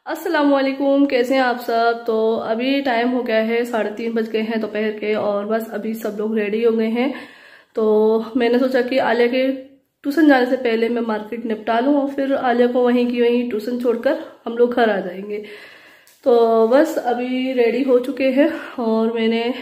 अस्सलामुअलैकुम, कैसे हैं आप सब। तो अभी टाइम हो गया है 3:30 बज गए हैं दोपहर के और बस अभी सब लोग रेडी हो गए हैं। तो मैंने सोचा कि आलिया के ट्यूशन जाने से पहले मैं मार्केट निपटा लूँ और फिर आलिया को वहीं की वहीं ट्यूशन छोड़कर हम लोग घर आ जाएंगे। तो बस अभी रेडी हो चुके हैं और मैंने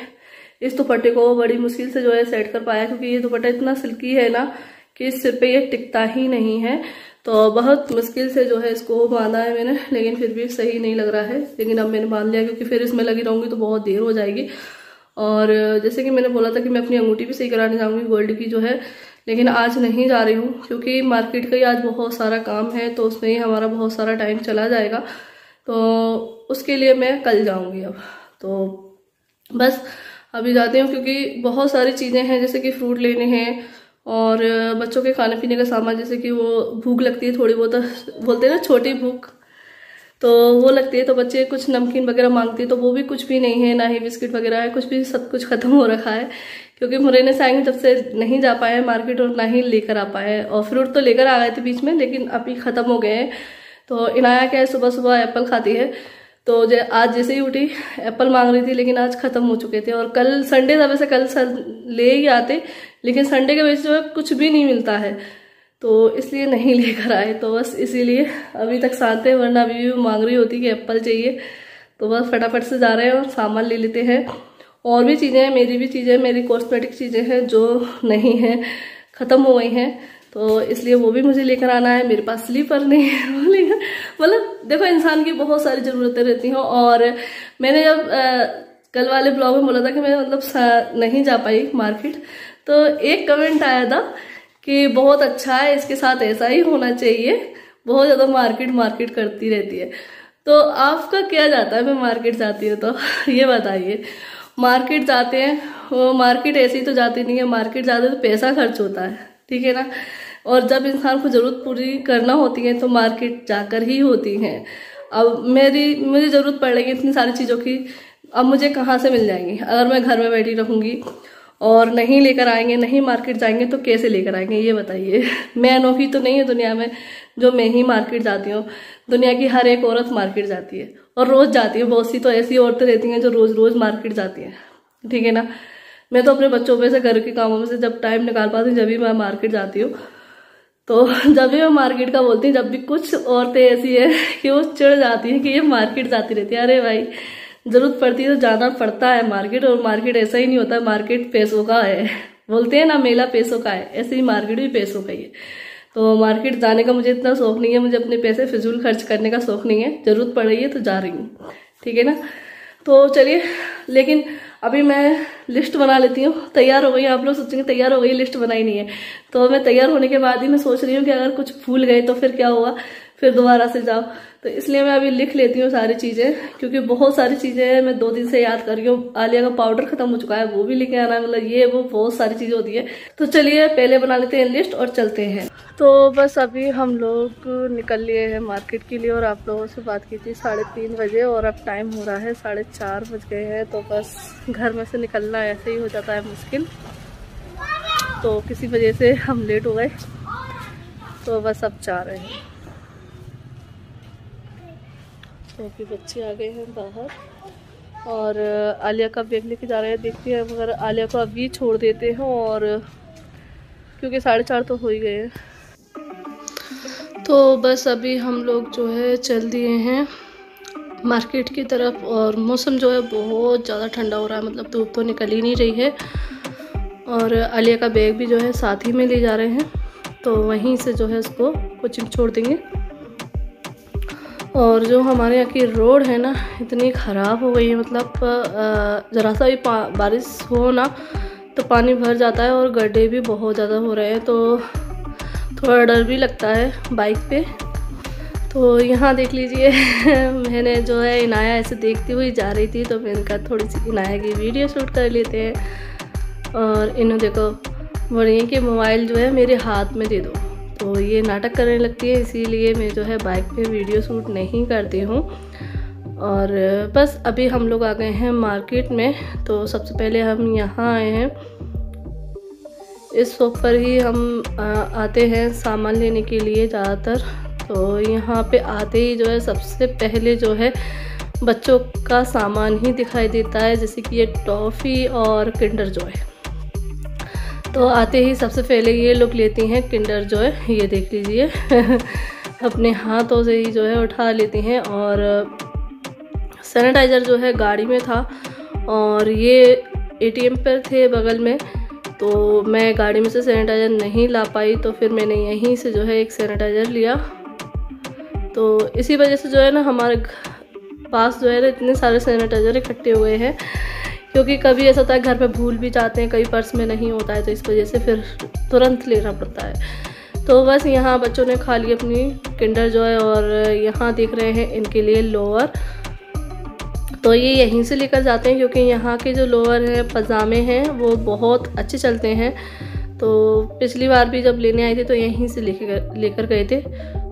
इस दुपट्टे को बड़ी मुश्किल से जो है सेट कर पाया, क्योंकि ये दुपट्टा इतना सिल्की है ना कि इस सिर पे ये टिकता ही नहीं है। तो बहुत मुश्किल से जो है इसको बांधा है मैंने, लेकिन फिर भी सही नहीं लग रहा है। लेकिन अब मैंने बांध लिया, क्योंकि फिर इसमें लगी रहूंगी तो बहुत देर हो जाएगी। और जैसे कि मैंने बोला था कि मैं अपनी अंगूठी भी सही कराने जाऊंगी गोल्ड की जो है, लेकिन आज नहीं जा रही हूँ क्योंकि मार्केट का ही आज बहुत सारा काम है, तो उसमें ही हमारा बहुत सारा टाइम चला जाएगा। तो उसके लिए मैं कल जाऊँगी। अब तो बस अभी जाती हूँ, क्योंकि बहुत सारी चीज़ें हैं, जैसे कि फ्रूट लेने हैं और बच्चों के खाने पीने का सामान, जैसे कि वो भूख लगती है थोड़ी बहुत, बोलते हैं ना छोटी भूख, तो वो लगती है। तो बच्चे कुछ नमकीन वगैरह मांगते हैं, तो वो भी कुछ भी नहीं है, ना ही बिस्किट वगैरह है, कुछ भी, सब कुछ खत्म हो रखा है। क्योंकि मुरैना से आएंगे तब से नहीं जा पाए मार्केट और ना ही लेकर आ पाए। और फ्रूट तो लेकर आ गए थे बीच में, लेकिन अभी ख़त्म हो गए हैं। तो इनाया क्या है, सुबह सुबह एप्पल खाती है, तो आज जैसे ही उठी एप्पल मांग रही थी, लेकिन आज खत्म हो चुके थे। और कल संडे था, वैसे कल ले ही आते, लेकिन संडे के वजह से जो है कुछ भी नहीं मिलता है, तो इसलिए नहीं लेकर आए। तो बस इसीलिए अभी तक शांत है, वरना अभी भी मांग रही होती कि एप्पल चाहिए। तो बस फटाफट से जा रहे हैं और सामान ले लेते हैं। और भी चीज़ें हैं, मेरी भी चीज़ें, मेरी कॉस्मेटिक चीज़ें हैं जो नहीं हैं, ख़त्म हो गई हैं, तो इसलिए वो भी मुझे लेकर आना है। मेरे पास स्लीपर नहीं है, मतलब देखो इंसान की बहुत सारी ज़रूरतें रहती हैं। और मैंने जब कल वाले ब्लॉग में बोला था कि मैं मतलब नहीं जा पाई मार्केट, तो एक कमेंट आया था कि बहुत अच्छा है, इसके साथ ऐसा ही होना चाहिए, बहुत ज़्यादा मार्केट करती रहती है। तो आपका क्या जाता है मैं मार्केट जाती हूँ तो ये बताइए। मार्केट जाते हैं, वो मार्केट ऐसे ही तो जाती नहीं है, मार्केट जाते तो पैसा खर्च होता है, ठीक है ना। और जब इंसान को ज़रूरत पूरी करना होती है तो मार्केट जाकर ही होती है। अब मुझे ज़रूरत पड़ रही है इतनी सारी चीज़ों की, अब मुझे कहाँ से मिल जाएंगी अगर मैं घर में बैठी रहूँगी और नहीं लेकर आएंगे, नहीं मार्केट जाएंगे, तो कैसे लेकर आएंगे ये बताइए। मैं अनोखी तो नहीं है दुनिया में जो मैं ही मार्केट जाती हूँ, दुनिया की हर एक औरत मार्केट जाती है और रोज़ जाती है। बहुत सी तो ऐसी औरतें रहती हैं जो रोज़ रोज़ मार्केट जाती हैं, ठीक है ना। मैं तो अपने बच्चों में से, घर के कामों में से जब टाइम निकाल पाती हूँ जब भी मैं मार्केट जाती हूँ। तो जब भी मैं मार्केट का बोलती हूँ, जब भी कुछ औरतें ऐसी है कि वो चिढ़ जाती हैं कि ये मार्केट जाती रहती है। अरे भाई, जरूरत पड़ती है तो जाना पड़ता है मार्केट, और मार्केट ऐसा ही नहीं होता, मार्केट पैसों का है। बोलते हैं ना मेला पैसों का है, ऐसे ही मार्केट भी पैसों का ही है। तो मार्केट जाने का मुझे इतना शौक नहीं है, मुझे अपने पैसे फिजूल खर्च करने का शौक नहीं है। जरूरत पड़ रही है तो जा रही हूँ, ठीक है ना। तो चलिए, लेकिन अभी मैं लिस्ट बना लेती हूँ। तैयार हो गई, आप लोग सोचेंगे तैयार हो गई, लिस्ट बनाई नहीं है। तो मैं तैयार होने के बाद ही मैं सोच रही हूँ कि अगर कुछ भूल गए तो फिर क्या होगा, फिर दोबारा से जाओ। तो इसलिए मैं अभी लिख लेती हूँ सारी चीज़ें, क्योंकि बहुत सारी चीज़ें हैं, मैं 2 दिन से याद कर रही हूँ। आलिया का पाउडर खत्म हो चुका है, वो भी लेके आना है, मतलब ये वो बहुत सारी चीज़ें होती है। तो चलिए पहले बना लेते हैं लिस्ट और चलते हैं। तो बस अभी हम लोग निकल लिए हैं मार्केट के लिए, और आप लोगों से बात की थी 3:30 बजे और अब टाइम हो रहा है 4:30 बज गए हैं। तो बस घर में से निकलना ऐसे ही हो जाता है मुश्किल, तो किसी वजह से हम लेट हो गए। तो बस अब जा रहे हैं, क्योंकि बच्चे आ गए हैं बाहर और आलिया का बैग लेके जा रहे हैं। देखते हैं अगर आलिया को अभी छोड़ देते हैं, और क्योंकि 4:30 तो हो ही गए हैं। तो बस अभी हम लोग जो है चल दिए हैं मार्केट की तरफ, और मौसम जो है बहुत ज़्यादा ठंडा हो रहा है, मतलब धूप तो निकल ही नहीं रही है। और आलिया का बैग भी जो है साथ ही में ले जा रहे हैं, तो वहीं से जो है उसको कोचिंग छोड़ देंगे। और जो हमारे यहाँ की रोड है ना, इतनी ख़राब हो गई है, मतलब ज़रा सा भी बारिश हो ना तो पानी भर जाता है, और गड्ढे भी बहुत ज़्यादा हो रहे हैं। तो थोड़ा डर भी लगता है बाइक पे। तो यहाँ देख लीजिए मैंने जो है इनाया ऐसे देखती हुई जा रही थी, तो मैंने कहा थोड़ी सी इनाया की वीडियो शूट कर लेते हैं। और इन्हों देखो बोल रही है कि मोबाइल जो है मेरे हाथ में दे दो, तो ये नाटक करने लगती है, इसीलिए मैं जो है बाइक पे वीडियो शूट नहीं करती हूँ। और बस अभी हम लोग आ गए हैं मार्केट में। तो सबसे पहले हम यहाँ आए हैं, इस शॉप पर ही हम आते हैं सामान लेने के लिए ज़्यादातर। तो यहाँ पे आते ही जो है सबसे पहले जो है बच्चों का सामान ही दिखाई देता है, जैसे कि ये टॉफ़ी और किंडर जॉय। तो आते ही सबसे पहले ये लोग लेती हैं किंडर जॉय, ये देख लीजिए अपने हाथों से ही जो है उठा लेती हैं। और सैनिटाइज़र जो है गाड़ी में था और ये एटीएम पर थे बगल में, तो मैं गाड़ी में से सैनिटाइज़र नहीं ला पाई, तो फिर मैंने यहीं से जो है एक सैनिटाइज़र लिया। तो इसी वजह से जो है ना हमारे पास जो है ना इतने सारे सैनिटाइज़र इकट्ठे हुए हैं, क्योंकि कभी ऐसा होता है घर पे भूल भी जाते हैं, कई पर्स में नहीं होता है, तो इस वजह से फिर तुरंत लेना पड़ता है। तो बस यहाँ बच्चों ने खा ली अपनी किंडर जॉय और यहाँ देख रहे हैं इनके लिए लोअर, तो ये यहीं से लेकर जाते हैं, क्योंकि यहाँ के जो लोअर हैं पजामे हैं वो बहुत अच्छे चलते हैं। तो पिछली बार भी जब लेने आए थे तो यहीं से लेकर गए थे।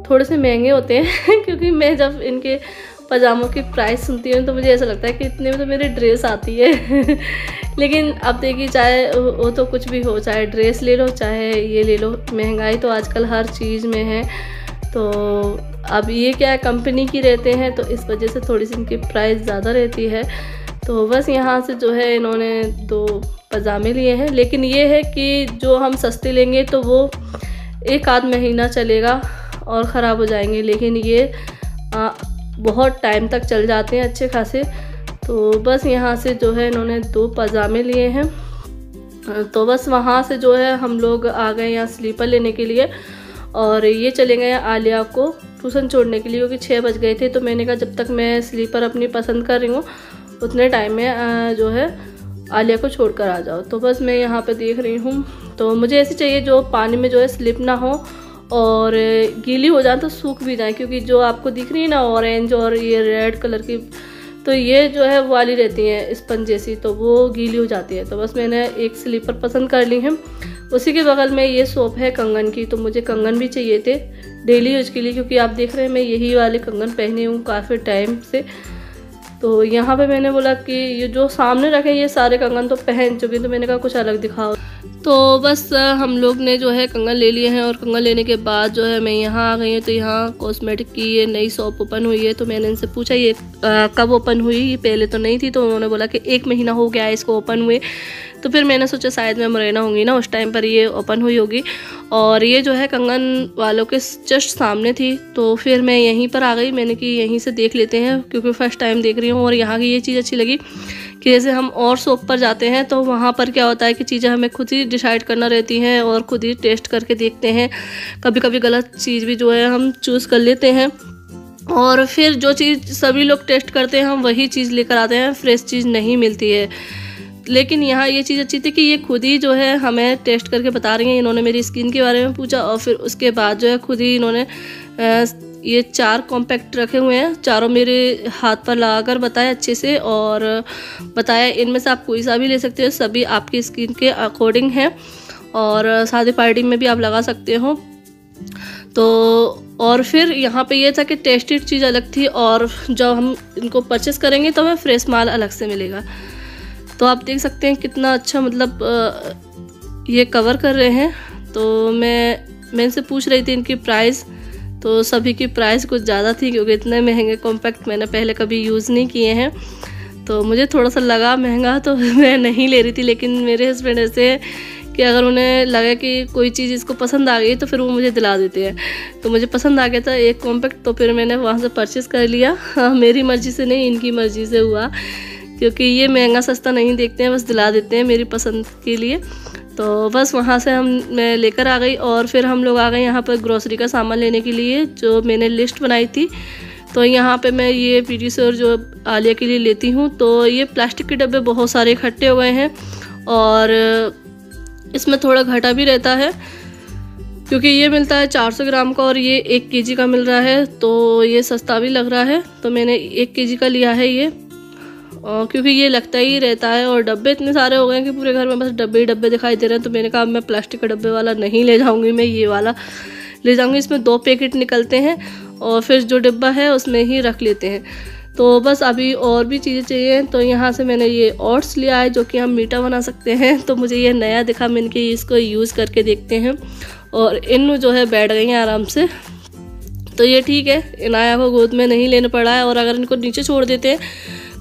थोड़े से महंगे होते हैं क्योंकि मैं जब इनके पजामों की प्राइस सुनती हूँ तो मुझे ऐसा लगता है कि इतने में तो मेरी ड्रेस आती है लेकिन अब देखिए चाहे वो तो कुछ भी हो, चाहे ड्रेस ले लो चाहे ये ले लो, महंगाई तो आजकल हर चीज़ में है। तो अब ये क्या है, कंपनी की रहते हैं तो इस वजह से थोड़ी सी इनकी प्राइस ज़्यादा रहती है। तो बस यहाँ से जो है इन्होंने 2 पजामे लिए हैं, लेकिन ये है कि जो हम सस्ते लेंगे तो वो 1 आध महीना चलेगा और ख़राब हो जाएंगे, लेकिन ये बहुत टाइम तक चल जाते हैं अच्छे खासे। तो बस यहाँ से जो है इन्होंने 2 पजामे लिए हैं। तो बस वहाँ से जो है हम लोग आ गए यहाँ स्लीपर लेने के लिए, और ये चले गए आलिया को ट्यूशन छोड़ने के लिए, क्योंकि 6 बज गए थे। तो मैंने कहा जब तक मैं स्लीपर अपनी पसंद कर रही हूँ उतने टाइम में जो है आलिया को छोड़कर आ जाओ। तो बस मैं यहाँ पे देख रही हूँ, तो मुझे ऐसी चाहिए जो पानी में जो है स्लिप ना हो और गीली हो जाए तो सूख भी जाए, क्योंकि जो आपको दिख रही है ना ऑरेंज और ये रेड कलर की, तो ये जो है वाली रहती हैं स्पंज जैसी, तो वो गीली हो जाती है। तो बस मैंने एक स्लीपर पसंद कर ली है। उसी के बगल में ये सोप है कंगन की, तो मुझे कंगन भी चाहिए थे डेली यूज के लिए, क्योंकि आप देख रहे हैं मैं यही वाले कंगन पहनी हूँ काफ़ी टाइम से। तो यहाँ पे मैंने बोला कि ये जो सामने रखे ये सारे कंगन तो पहन चुके, तो मैंने कहा कुछ अलग दिखाओ। तो बस हम लोग ने जो है कंगन ले लिए हैं, और कंगन लेने के बाद जो है मैं यहाँ आ गई हूँ। तो यहाँ कॉस्मेटिक की ये नई शॉप ओपन हुई है, तो मैंने इनसे पूछा ये कब ओपन हुई, ये पहले तो नहीं थी। तो उन्होंने बोला कि 1 महीना हो गया है इसको ओपन हुए। तो फिर मैंने सोचा शायद मैं मुरैना होंगी ना उस टाइम पर ये ओपन हुई होगी, और ये जो है कंगन वालों के जस्ट सामने थी। तो फिर मैं यहीं पर आ गई, मैंने कि यहीं से देख लेते हैं, क्योंकि फर्स्ट टाइम देख रही हूँ। और यहाँ की ये चीज़ अच्छी लगी कि जैसे हम और शॉप पर जाते हैं तो वहाँ पर क्या होता है कि चीज़ें हमें खुद ही डिसाइड करना रहती हैं और खुद ही टेस्ट करके देखते हैं। कभी कभी गलत चीज़ भी जो है हम चूज़ कर लेते हैं, और फिर जो चीज़ सभी लोग टेस्ट करते हैं हम वही चीज़ लेकर आते हैं, फ्रेश चीज़ नहीं मिलती है। लेकिन यहाँ ये चीज़ अच्छी थी कि ये खुद ही जो है हमें टेस्ट करके बता रही हैं। इन्होंने मेरी स्किन के बारे में पूछा, और फिर उसके बाद जो है खुद ही इन्होंने ये 4 कॉम्पैक्ट रखे हुए हैं, चारों मेरे हाथ पर लगाकर बताया अच्छे से, और बताया इनमें से आप कोई सा भी ले सकते हो, सभी आपकी स्किन के अकॉर्डिंग है, और शादी पार्टी में भी आप लगा सकते हो। तो और फिर यहाँ पे ये था कि टेस्टेड चीज़ अलग थी, और जब हम इनको परचेस करेंगे तो हमें फ्रेश माल अलग से मिलेगा। तो आप देख सकते हैं कितना अच्छा मतलब ये कवर कर रहे हैं। तो मैं इनसे पूछ रही थी इनकी प्राइस, तो सभी की प्राइस कुछ ज़्यादा थी, क्योंकि इतने महंगे कॉम्पैक्ट मैंने पहले कभी यूज़ नहीं किए हैं। तो मुझे थोड़ा सा लगा महंगा, तो मैं नहीं ले रही थी। लेकिन मेरे हस्बैंड ऐसे हैं कि अगर उन्हें लगा कि कोई चीज़ इसको पसंद आ गई तो फिर वो मुझे दिला देते हैं। तो मुझे पसंद आ गया था एक कॉम्पैक्ट, तो फिर मैंने वहाँ से परचेज़ कर लिया। मेरी मर्ज़ी से नहीं, इनकी मर्ज़ी से हुआ, क्योंकि ये महंगा सस्ता नहीं देखते हैं, बस दिला देते हैं मेरी पसंद के लिए। तो बस वहाँ से मैं लेकर आ गई, और फिर हम लोग आ गए यहाँ पर ग्रोसरी का सामान लेने के लिए, जो मैंने लिस्ट बनाई थी। तो यहाँ पे मैं ये पीडीश्योर जो आलिया के लिए लेती हूँ, तो ये प्लास्टिक के डब्बे बहुत सारे इकट्ठे हो गए हैं, और इसमें थोड़ा घटा भी रहता है, क्योंकि ये मिलता है 400 ग्राम का और ये 1 kg का मिल रहा है, तो ये सस्ता भी लग रहा है। तो मैंने 1 kg का लिया है ये, क्योंकि ये लगता ही रहता है, और डब्बे इतने सारे हो गए हैं कि पूरे घर में बस डब्बे ही डब्बे दिखाई दे रहे हैं। तो मैंने कहा मैं प्लास्टिक का डब्बे वाला नहीं ले जाऊंगी, मैं ये वाला ले जाऊंगी। इसमें 2 पैकेट निकलते हैं, और फिर जो डिब्बा है उसमें ही रख लेते हैं। तो बस अभी और भी चीज़ें चाहिए, तो यहाँ से मैंने ये ओट्स लिया है, जो कि हम मीठा बना सकते हैं। तो मुझे ये नया दिखा, मैंने कि इसको यूज़ करके देखते हैं, और इन जो है बैठ गई हैं आराम से। तो ये ठीक है, इनाया को गोद में नहीं लेना पड़ा है। और अगर इनको नीचे छोड़ देते हैं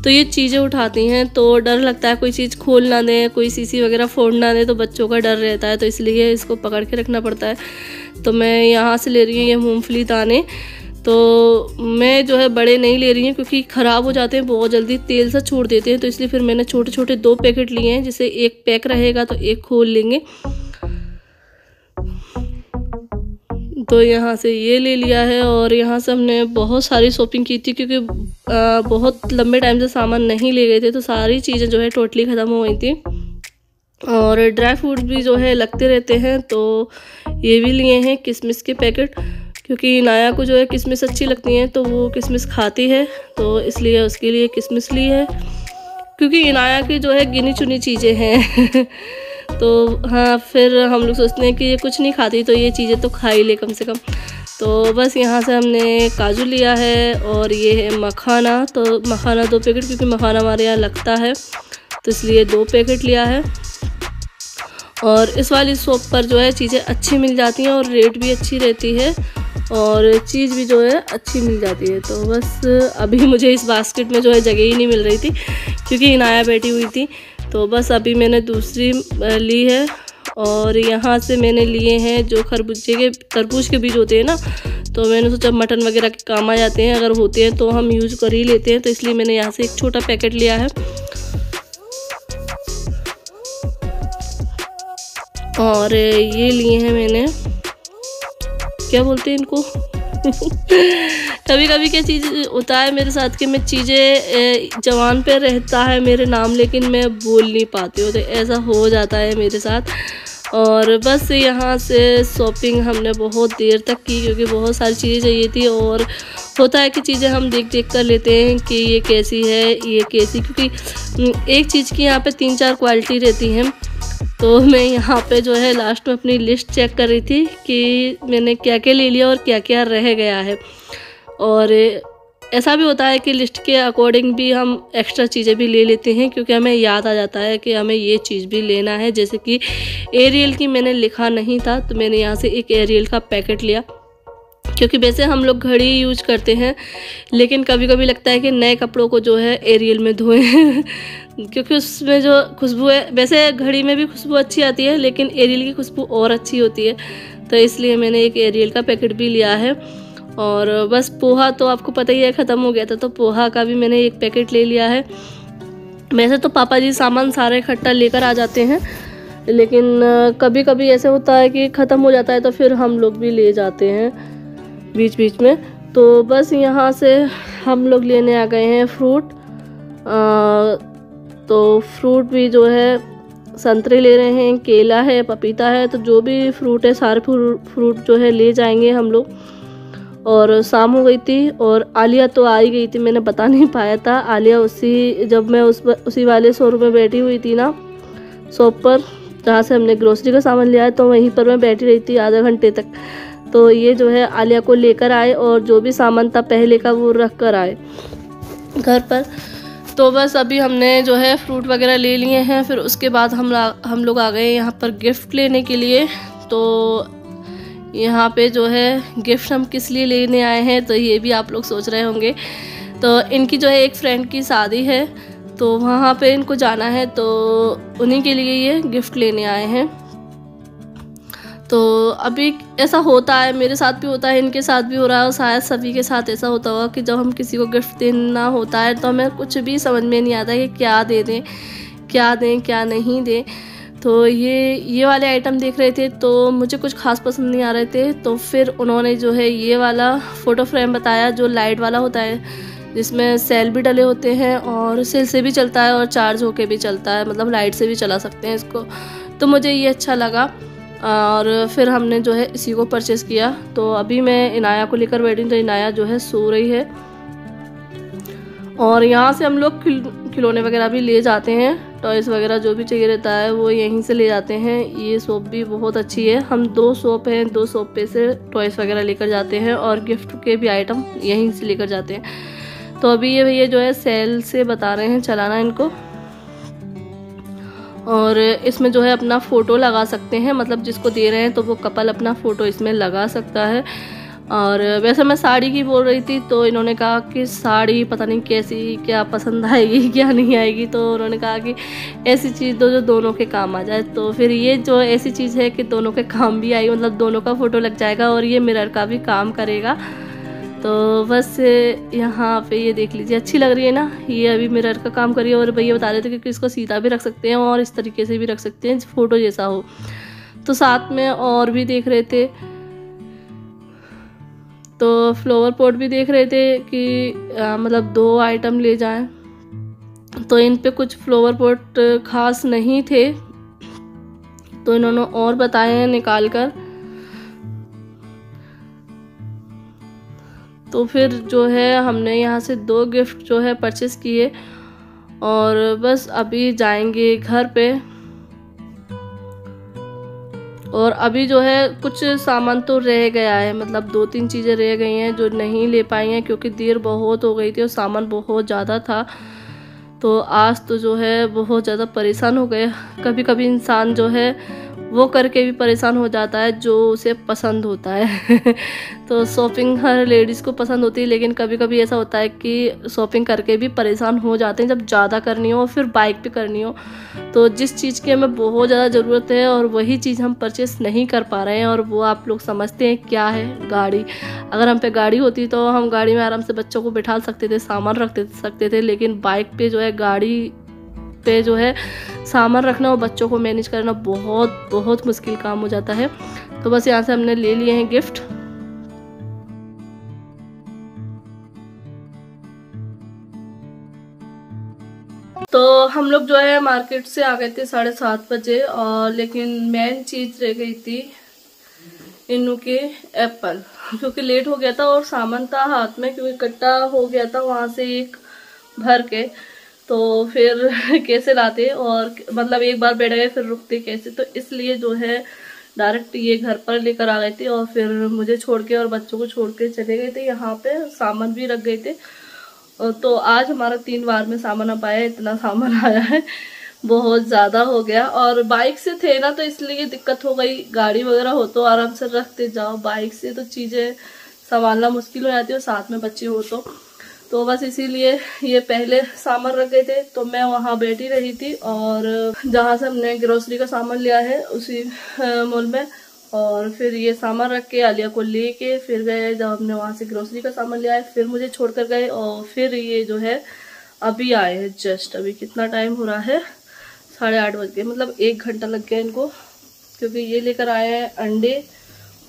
तो ये चीज़ें उठाती हैं, तो डर लगता है कोई चीज़ खोल ना दें, कोई शीशी वगैरह फोड़ ना दें, तो बच्चों का डर रहता है, तो इसलिए इसको पकड़ के रखना पड़ता है। तो मैं यहाँ से ले रही हूँ ये मूंगफली दाने। तो मैं जो है बड़े नहीं ले रही हूँ क्योंकि ख़राब हो जाते हैं बहुत जल्दी, तेल सा छोड़ देते हैं, तो इसलिए फिर मैंने छोटे छोटे 2 पैकेट लिए हैं, जिससे एक पैक रहेगा तो एक खोल लेंगे। तो यहाँ से ये ले लिया है। और यहाँ से हमने बहुत सारी शॉपिंग की थी क्योंकि बहुत लंबे टाइम से सामान नहीं ले गए थे, तो सारी चीज़ें जो है टोटली ख़त्म हो गई थी। और ड्राई फ्रूट भी जो है लगते रहते हैं, तो ये भी लिए हैं किशमिश के पैकेट, क्योंकि इनाया को जो है किशमिश अच्छी लगती हैं, तो वो किशमिश खाती है, तो इसलिए उसके लिए किशमिश ली है, क्योंकि इनाया की जो है गिनी चुनी चीज़ें हैं। तो हाँ, फिर हम लोग सोचते हैं कि ये कुछ नहीं खाती, तो ये चीज़ें तो खा ही ले कम से कम। तो बस यहाँ से हमने काजू लिया है, और ये है मखाना। तो मखाना 2 पैकेट, क्योंकि मखाना हमारे यहाँ लगता है, तो इसलिए 2 पैकेट लिया है। और इस वाली शॉप पर जो है चीज़ें अच्छी मिल जाती हैं और रेट भी अच्छी रहती है, और चीज़ भी जो है अच्छी मिल जाती है। तो बस अभी मुझे इस बास्केट में जो है जगह ही नहीं मिल रही थी, क्योंकि इनाया बैठी हुई थी, तो बस अभी मैंने दूसरी ली है। और यहाँ से मैंने लिए हैं जो तरबूज के बीज होते हैं ना, तो मैंने सोचा मटन वगैरह के काम आ जाते हैं, अगर होते हैं तो हम यूज़ कर ही लेते हैं, तो इसलिए मैंने यहाँ से एक छोटा पैकेट लिया है। और ये लिए हैं मैंने, क्या बोलते हैं इनको कभी कभी क्या चीज़ होता है मेरे साथ कि मैं चीज़ें जवान पे रहता है मेरे नाम, लेकिन मैं बोल नहीं पाती हूँ, तो ऐसा हो जाता है मेरे साथ। और बस यहाँ से शॉपिंग हमने बहुत देर तक की, क्योंकि बहुत सारी चीज़ें चाहिए थी, और होता है कि चीज़ें हम देख देख कर लेते हैं कि ये कैसी है, ये कैसी, क्योंकि एक चीज़ की यहाँ पे 3-4 क्वालिटी रहती हैं। तो मैं यहाँ पे जो है लास्ट में अपनी लिस्ट चेक कर रही थी कि मैंने क्या क्या ले लिया और क्या क्या रह गया है। और ऐसा भी होता है कि लिस्ट के अकॉर्डिंग भी हम एक्स्ट्रा चीज़ें भी ले लेते हैं, क्योंकि हमें याद आ जाता है कि हमें ये चीज़ भी लेना है। जैसे कि एरियल की मैंने लिखा नहीं था, तो मैंने यहाँ से एक एरियल का पैकेट लिया, क्योंकि वैसे हम लोग घड़ी यूज करते हैं, लेकिन कभी कभी लगता है कि नए कपड़ों को जो है एरियल में धोएं क्योंकि उसमें जो खुशबू है, वैसे घड़ी में भी खुशबू अच्छी आती है, लेकिन एरियल की खुशबू और अच्छी होती है, तो इसलिए मैंने एक एरियल का पैकेट भी लिया है। और बस पोहा तो आपको पता ही है ख़त्म हो गया था, तो पोहा का भी मैंने एक पैकेट ले लिया है। वैसे तो पापा जी सामान सारे इकट्ठा लेकर आ जाते हैं, लेकिन कभी कभी ऐसे होता है कि ख़त्म हो जाता है, तो फिर हम लोग भी ले जाते हैं बीच बीच में। तो बस यहाँ से हम लोग लेने आ गए हैं फ्रूट। तो फ्रूट भी जो है संतरे ले रहे हैं, केला है, पपीता है, तो जो भी फ्रूट है सारे फ्रूट जो है ले जाएंगे हम लोग। और शाम हो गई थी और आलिया तो आ ही गई थी, मैंने बता नहीं पाया था। आलिया जब मैं उसी वाले शोरूम में बैठी हुई थी ना, शॉप पर जहाँ से हमने ग्रोसरी का सामान लिया है, तो वहीं पर मैं बैठी रही थी आधा घंटे तक। तो ये जो है आलिया को लेकर आए, और जो भी सामान था पहले का वो रख कर आए घर पर। तो बस अभी हमने जो है फ्रूट वगैरह ले लिए हैं, फिर उसके बाद हम लोग आ गए यहाँ पर गिफ्ट लेने के लिए। तो यहाँ पे जो है गिफ्ट हम किस लिए लेने आए हैं, तो ये भी आप लोग सोच रहे होंगे। तो इनकी जो है एक फ्रेंड की शादी है, तो वहाँ पे इनको जाना है, तो उन्हीं के लिए ये गिफ्ट लेने आए हैं। तो अभी ऐसा होता है, मेरे साथ भी होता है, इनके साथ भी हो रहा है, और शायद सभी के साथ ऐसा होता होगा कि जब हम किसी को गिफ्ट देना होता है तो हमें कुछ भी समझ में नहीं आता कि क्या दे दें, क्या दें, क्या नहीं दें। तो ये वाले आइटम देख रहे थे, तो मुझे कुछ खास पसंद नहीं आ रहे थे, तो फिर उन्होंने जो है ये वाला फ़ोटो फ्रेम बताया, जो लाइट वाला होता है, जिसमें सेल भी डले होते हैं, और सेल से भी चलता है और चार्ज होके भी चलता है, मतलब लाइट से भी चला सकते हैं इसको। तो मुझे ये अच्छा लगा, और फिर हमने जो है इसी को परचेज़ किया। तो अभी मैं इनाया को लेकर बैठी, तो इनाया जो है सो रही है। और यहाँ से हम लोग खिलौने वगैरह भी ले जाते हैं, टॉयज़ वगैरह जो भी चाहिए रहता है वो यहीं से ले जाते हैं। ये शॉप भी बहुत अच्छी है, हम 2 शॉप हैं, 2 शॉप पे से टॉयज़ वगैरह लेकर जाते हैं, और गिफ्ट के भी आइटम यहीं से लेकर जाते हैं। तो अभी ये भैया जो है सेल से बता रहे हैं चलाना इनको, और इसमें जो है अपना फ़ोटो लगा सकते हैं, मतलब जिसको दे रहे हैं तो वो कपल अपना फ़ोटो इसमें लगा सकता है। और वैसे मैं साड़ी की बोल रही थी, तो इन्होंने कहा कि साड़ी पता नहीं कैसी, क्या पसंद आएगी क्या नहीं आएगी। तो उन्होंने कहा कि ऐसी चीज़ दो जो दोनों के काम आ जाए। तो फिर ये जो ऐसी चीज़ है कि दोनों के काम भी आएगी, मतलब दोनों का फ़ोटो लग जाएगा और ये मिरर का भी काम करेगा। तो बस यहाँ पे ये देख लीजिए, अच्छी लग रही है ना। ये अभी मिरर का काम करिए। और भैया बता रहे थे कि इसको सीधा भी रख सकते हैं और इस तरीके से भी रख सकते हैं, फ़ोटो जैसा हो। तो साथ में और भी देख रहे थे, तो फ्लावर पॉट भी देख रहे थे कि मतलब 2 आइटम ले जाएं। तो इन पे कुछ फ्लावर पॉट खास नहीं थे, तो इन्होंने और बताए हैं निकाल कर। तो फिर जो है हमने यहाँ से 2 गिफ्ट जो है परचेज़ किए और बस अभी जाएंगे घर पे। और अभी जो है कुछ सामान तो रह गया है, मतलब 2-3 चीज़ें रह गई हैं जो नहीं ले पाई हैं क्योंकि देर बहुत हो गई थी और सामान बहुत ज़्यादा था। तो आज तो जो है बहुत ज़्यादा परेशान हो गए। कभी कभी इंसान जो है वो करके भी परेशान हो जाता है जो उसे पसंद होता है। तो शॉपिंग हर लेडीज़ को पसंद होती है, लेकिन कभी कभी ऐसा होता है कि शॉपिंग करके भी परेशान हो जाते हैं जब ज़्यादा करनी हो और फिर बाइक पे करनी हो। तो जिस चीज़ की हमें बहुत ज़्यादा ज़रूरत है और वही चीज़ हम परचेस नहीं कर पा रहे हैं, और वो आप लोग समझते हैं क्या है, गाड़ी। अगर हम पे गाड़ी होती तो हम गाड़ी में आराम से बच्चों को बिठा सकते थे, सामान रख सकते थे, लेकिन बाइक पे जो है, गाड़ी पे जो है सामान रखना और बच्चों को मैनेज करना बहुत बहुत मुश्किल काम हो जाता है। तो बस यहाँ से हमने ले लिए हैं गिफ्ट। तो हम लोग जो है मार्केट से आ गए थे 7:30 बजे, और लेकिन मेन चीज रह गई थी इन्नू के एप्पल, क्योंकि लेट हो गया था और सामान था हाथ में, क्योंकि इकट्ठा हो गया था वहां से एक भर के। तो फिर कैसे लाते, और मतलब एक बार बैठ गए फिर रुकते कैसे, तो इसलिए जो है डायरेक्ट ये घर पर लेकर आ गए थे। और फिर मुझे छोड़ के और बच्चों को छोड़ के चले गए थे, यहाँ पे सामान भी रख गए थे। तो आज हमारा 3 बार में सामान आ पाया, इतना सामान आया है, बहुत ज्यादा हो गया। और बाइक से थे ना, तो इसलिए दिक्कत हो गई। गाड़ी वगैरह हो तो आराम से रखते जाओ, बाइक से तो चीजें संभालना मुश्किल हो जाती है, और साथ में बच्चे हो तो बस इसीलिए ये पहले सामान रख गए थे। तो मैं वहाँ बैठी रही थी, और जहाँ से हमने ग्रोसरी का सामान लिया है उसी मॉल में, और फिर ये सामान रख के आलिया को लेके फिर गए। जब हमने वहाँ से ग्रोसरी का सामान लिया है फिर मुझे छोड़कर गए, और फिर ये जो है अभी आए हैं। जस्ट अभी कितना टाइम हो रहा है, 8:30 बज गए, मतलब 1 घंटा लग गया इनको, क्योंकि ये लेकर आए हैं अंडे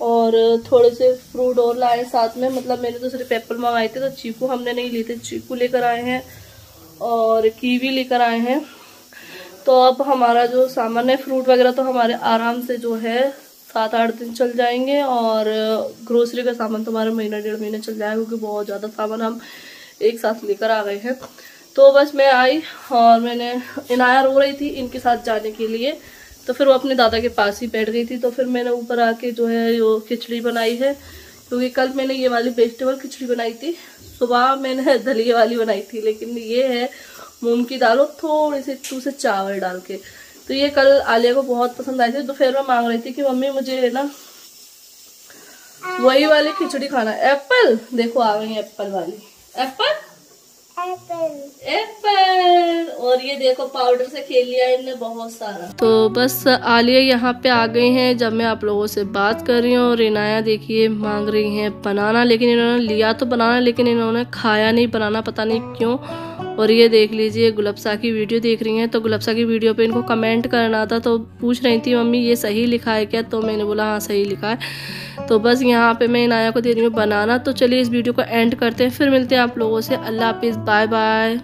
और थोड़े से फ्रूट और लाए साथ में। मतलब मैंने तो सिर्फ एप्पल मंगाए थे, तो चीकू हमने नहीं लिए थे, चीकू लेकर आए हैं और कीवी लेकर आए हैं। तो अब हमारा जो सामान है, फ्रूट वगैरह, तो हमारे आराम से जो है 7-8 दिन चल जाएंगे, और ग्रोसरी का सामान तो हमारा महीना 1.5 महीने चल जाएगा, क्योंकि बहुत ज़्यादा सामान हम एक साथ लेकर आ गए हैं। तो बस मैं आई और मैंने, इनाया रो रही थी इनके साथ जाने के लिए, तो फिर वो अपने दादा के पास ही बैठ गई थी। तो फिर मैंने ऊपर आके जो है वो खिचड़ी बनाई है, क्योंकि कल मैंने ये वाली वेजिटेबल खिचड़ी बनाई थी, सुबह मैंने दलिए वाली बनाई थी, लेकिन ये है मूंग की दाल और थोड़ी सी 2 से चावल डाल के। तो ये कल आलिया को बहुत पसंद आई थी। दोपहर में मांग रही थी कि मम्मी मुझे है ना वही वाली खिचड़ी खाना। एप्पल देखो आ गई एप्पल वाली, एप्पल एप्पल। और ये देखो पाउडर से खेल लिया इनने बहुत सारा। तो बस आलिया यहाँ पे आ गई हैं जब मैं आप लोगों से बात कर रही हूँ, और इनाया देखिए मांग रही हैं बनाना, लेकिन इन्होंने लिया तो बनाना, लेकिन इन्होंने खाया नहीं बनाना, पता नहीं क्यों। और ये देख लीजिए गुलबसा की वीडियो देख रही हैं, तो गुलबसा की वीडियो पे इनको कमेंट करना था, तो पूछ रही थी मम्मी ये सही लिखा है क्या, तो मैंने बोला हाँ सही लिखा है। तो बस यहाँ पे मैं इनाया को दे रही हूँ बनाना। तो चलिए इस वीडियो को एंड करते हैं, फिर मिलते हैं आप लोगों से। अल्लाह हाफिज़, बाय बाय।